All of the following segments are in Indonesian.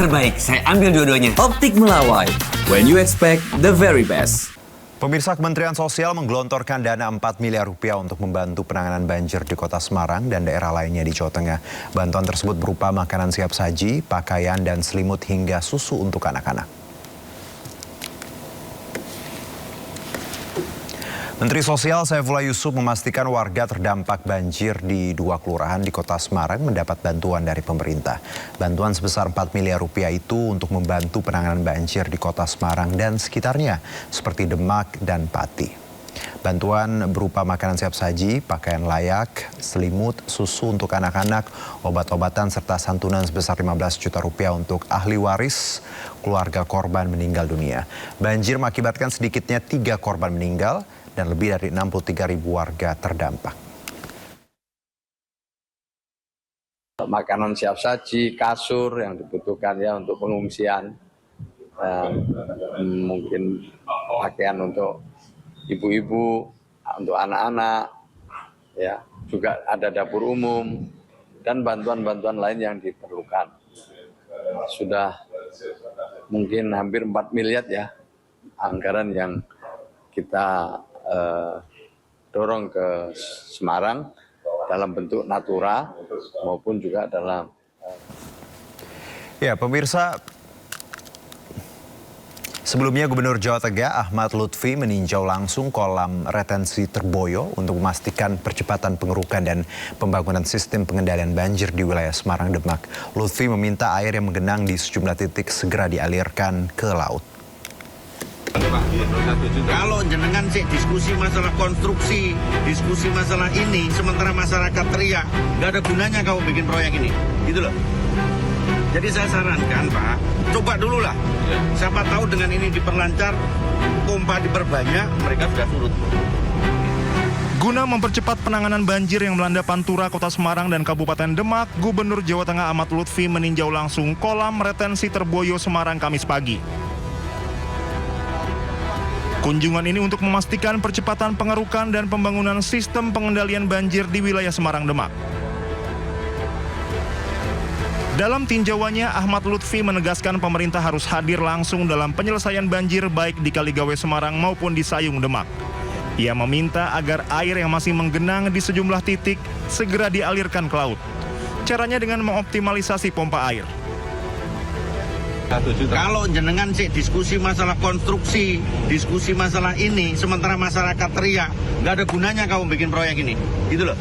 terbaik. Saya ambil dua-duanya. Optik Melawai, when you expect the very best. Pemirsa, Kementerian Sosial menggelontorkan dana 4 miliar rupiah untuk membantu penanganan banjir di Kota Semarang dan daerah lainnya di Jawa Tengah. Bantuan tersebut berupa makanan siap saji, pakaian dan selimut hingga susu untuk anak-anak. Menteri Sosial Saifullah Yusuf memastikan warga terdampak banjir di 2 kelurahan di Kota Semarang mendapat bantuan dari pemerintah. Bantuan sebesar 4 miliar rupiah itu untuk membantu penanganan banjir di Kota Semarang dan sekitarnya seperti Demak dan Pati. Bantuan berupa makanan siap saji, pakaian layak, selimut, susu untuk anak-anak, obat-obatan serta santunan sebesar 15 juta rupiah untuk ahli waris keluarga korban meninggal dunia. Banjir mengakibatkan sedikitnya 3 korban meninggal dan lebih dari 63.000 warga terdampak. Makanan siap saji, kasur yang dibutuhkan ya untuk pengungsian, dan mungkin pakaian untuk ibu-ibu, untuk anak-anak, ya juga ada dapur umum dan bantuan-bantuan lain yang diperlukan. Sudah mungkin hampir 4 miliar ya anggaran yang kita dorong ke Semarang dalam bentuk natura maupun juga dalam Ya, pemirsa, sebelumnya Gubernur Jawa Tengah Ahmad Lutfi meninjau langsung kolam retensi Terboyo untuk memastikan percepatan pengerukan dan pembangunan sistem pengendalian banjir di wilayah Semarang Demak. Lutfi meminta air yang menggenang di sejumlah titik segera dialirkan ke laut. Kalau jenengan sih diskusi masalah konstruksi, diskusi masalah ini, sementara masyarakat teriak, nggak ada gunanya kamu bikin proyek ini, gitu loh. Jadi saya sarankan Pak, coba dulu lah. Siapa tahu dengan ini diperlancar, pompa diperbanyak, mereka sudah surut. Guna mempercepat penanganan banjir yang melanda Pantura, Kota Semarang, dan Kabupaten Demak, Gubernur Jawa Tengah Ahmad Lutfi meninjau langsung kolam retensi Terboyo Semarang Kamis pagi. Kunjungan ini untuk memastikan percepatan pengerukan dan pembangunan sistem pengendalian banjir di wilayah Semarang Demak. Dalam tinjauannya, Ahmad Lutfi menegaskan pemerintah harus hadir langsung dalam penyelesaian banjir baik di Kaligawe Semarang maupun di Sayung Demak. Ia meminta agar air yang masih menggenang di sejumlah titik segera dialirkan ke laut. Caranya dengan mengoptimalisasi pompa air. Kalau jenengan sih diskusi masalah konstruksi, diskusi masalah ini, sementara masyarakat teriak, nggak ada gunanya kamu bikin proyek ini, gitu loh.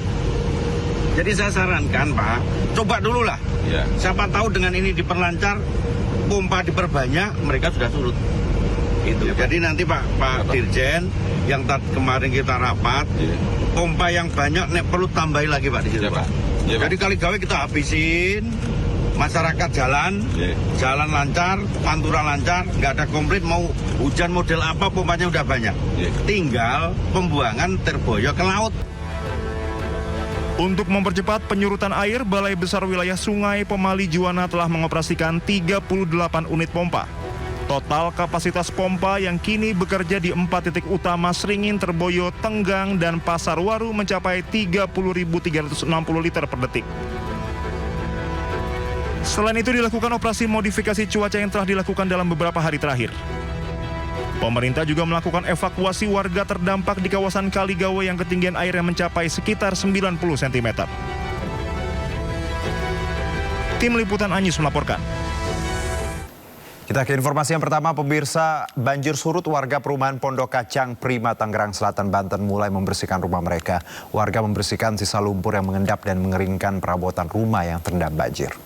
Jadi saya sarankan Pak, coba dulu lah. Siapa tahu dengan ini diperlancar, pompa diperbanyak, mereka sudah surut. Itu. Jadi nanti Pak Dirjen yang kemarin kita rapat, pompa yang banyak perlu tambahin lagi Pak di situ Pak. Jadi Kaligawe kita habisin. Masyarakat jalan lancar, Pantura lancar, nggak ada komplit, mau hujan model apa pompanya udah banyak. Tinggal pembuangan Terboyo ke laut. Untuk mempercepat penyurutan air, Balai Besar Wilayah Sungai Pemali Juwana telah mengoperasikan 38 unit pompa. Total kapasitas pompa yang kini bekerja di 4 titik utama Sringin, Terboyo, Tenggang, dan Pasar Waru mencapai 30.360 liter per detik. Selain itu dilakukan operasi modifikasi cuaca yang telah dilakukan dalam beberapa hari terakhir. Pemerintah juga melakukan evakuasi warga terdampak di kawasan Kaligawe yang ketinggian airnya mencapai sekitar 90 cm. Tim Liputan Anyus melaporkan. Kita ke informasi yang pertama, pemirsa. Banjir surut, warga perumahan Pondok Kacang Prima, Tangerang Selatan, Banten mulai membersihkan rumah mereka. Warga membersihkan sisa lumpur yang mengendap dan mengeringkan perabotan rumah yang terendam banjir.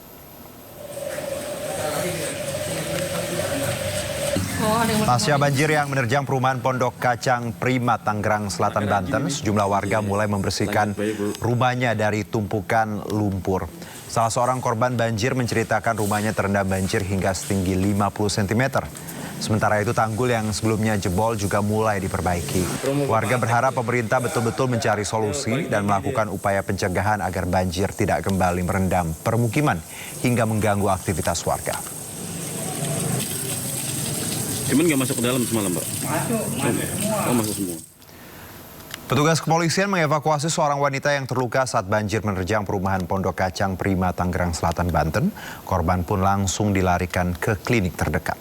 Pasca banjir yang menerjang perumahan Pondok Kacang Prima, Tangerang Selatan, Banten, sejumlah warga mulai membersihkan rumahnya dari tumpukan lumpur. Salah seorang korban banjir menceritakan rumahnya terendam banjir hingga setinggi 50 cm. Sementara itu tanggul yang sebelumnya jebol juga mulai diperbaiki. Warga berharap pemerintah betul-betul mencari solusi dan melakukan upaya pencegahan agar banjir tidak kembali merendam permukiman hingga mengganggu aktivitas warga. Cuman nggak masuk ke dalam semalam, Pak? Masuk semua. Petugas kepolisian mengevakuasi seorang wanita yang terluka saat banjir menerjang perumahan Pondok Kacang Prima, Tangerang Selatan, Banten. Korban pun langsung dilarikan ke klinik terdekat.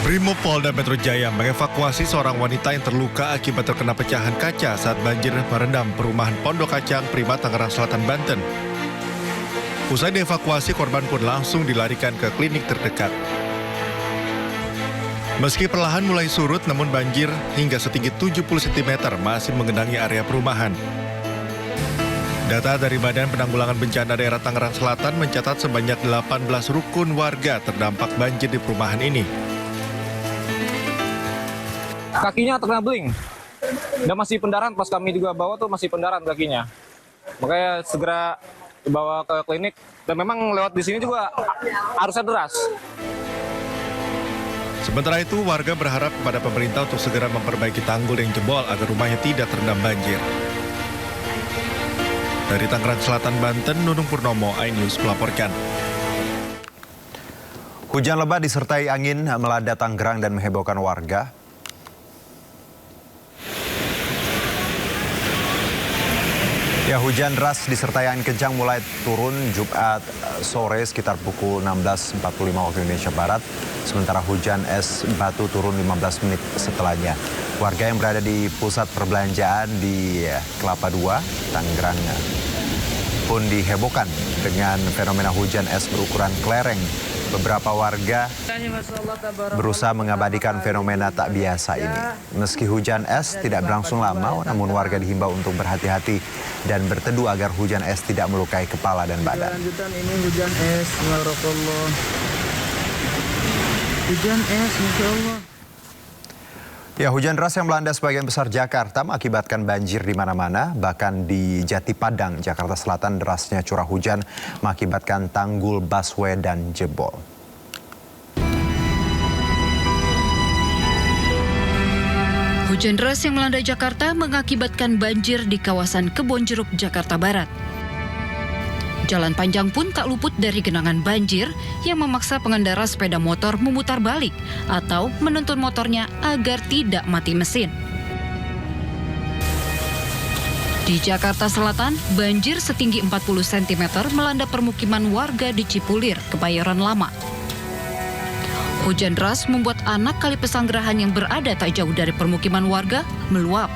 Brimopolda Metro Jaya mengevakuasi seorang wanita yang terluka akibat terkena pecahan kaca saat banjir merendam perumahan Pondok Kacang Prima, Tangerang Selatan, Banten. Usai dievakuasi, korban pun langsung dilarikan ke klinik terdekat. Meski perlahan mulai surut, namun banjir hingga setinggi 70 cm masih menggenangi area perumahan. Data dari Badan Penanggulangan Bencana Daerah Tangerang Selatan mencatat sebanyak 18 rukun warga terdampak banjir di perumahan ini. Kakinya terkena beling dan masih pendarahan. Pas kami juga bawa tuh masih pendarahan kakinya, makanya segera dibawa ke klinik. Dan memang lewat di sini juga arusnya deras. Sementara itu, warga berharap kepada pemerintah untuk segera memperbaiki tanggul yang jebol agar rumahnya tidak terendam banjir. Dari Tangerang Selatan, Banten, Nunung Purnomo, iNews melaporkan. Hujan lebat disertai angin melanda Tangerang dan menghebohkan warga. Ya, hujan deras disertai angin kencang mulai turun Jumat sore sekitar pukul 16.45 waktu Indonesia Barat. Sementara hujan es batu turun 15 menit setelahnya. Warga yang berada di pusat perbelanjaan di Kelapa II, Tangerang pun dihebohkan dengan fenomena hujan es berukuran kelereng. Beberapa warga berusaha mengabadikan fenomena tak biasa ini. Meski hujan es tidak berlangsung lama, namun warga dihimbau untuk berhati-hati dan berteduh agar hujan es tidak melukai kepala dan badan. Lanjutan ini hujan es, Bismillahirrahmanirrahim. Hujan es, Masya Allah. Ya, hujan deras yang melanda sebagian besar Jakarta mengakibatkan banjir di mana-mana. Bahkan di Jati Padang, Jakarta Selatan, derasnya curah hujan mengakibatkan tanggul busway dan jebol. Hujan deras yang melanda Jakarta mengakibatkan banjir di kawasan Kebonjeruk, Jakarta Barat. Jalan panjang pun tak luput dari genangan banjir yang memaksa pengendara sepeda motor memutar balik atau menuntun motornya agar tidak mati mesin. Di Jakarta Selatan, banjir setinggi 40 cm melanda permukiman warga di Cipulir, Kebayoran Lama. Hujan deras membuat anak kali Pesanggerahan yang berada tak jauh dari permukiman warga meluap.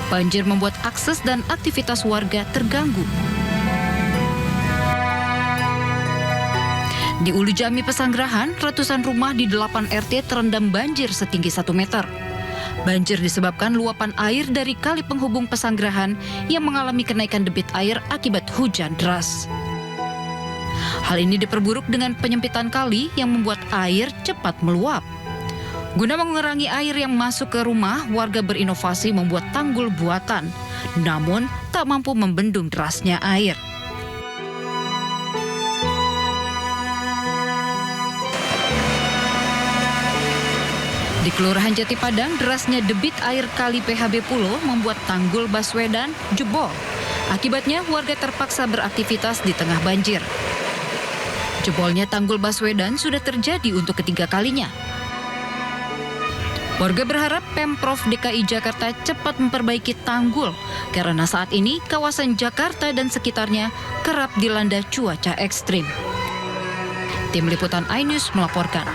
Banjir membuat akses dan aktivitas warga terganggu. Di Ulu Jami Pesanggerahan, ratusan rumah di 8 RT terendam banjir setinggi 1 meter. Banjir disebabkan luapan air dari kali penghubung Pesanggerahan yang mengalami kenaikan debit air akibat hujan deras. Hal ini diperburuk dengan penyempitan kali yang membuat air cepat meluap. Guna mengurangi air yang masuk ke rumah, warga berinovasi membuat tanggul buatan, namun tak mampu membendung derasnya air. Di Kelurahan Jati Padang, derasnya debit air kali PHB Pulo membuat tanggul Baswedan jebol. Akibatnya, warga terpaksa beraktivitas di tengah banjir. Jebolnya tanggul Baswedan sudah terjadi untuk ketiga kalinya. Warga berharap Pemprov DKI Jakarta cepat memperbaiki tanggul, karena saat ini kawasan Jakarta dan sekitarnya kerap dilanda cuaca ekstrim. Tim Liputan iNews melaporkan.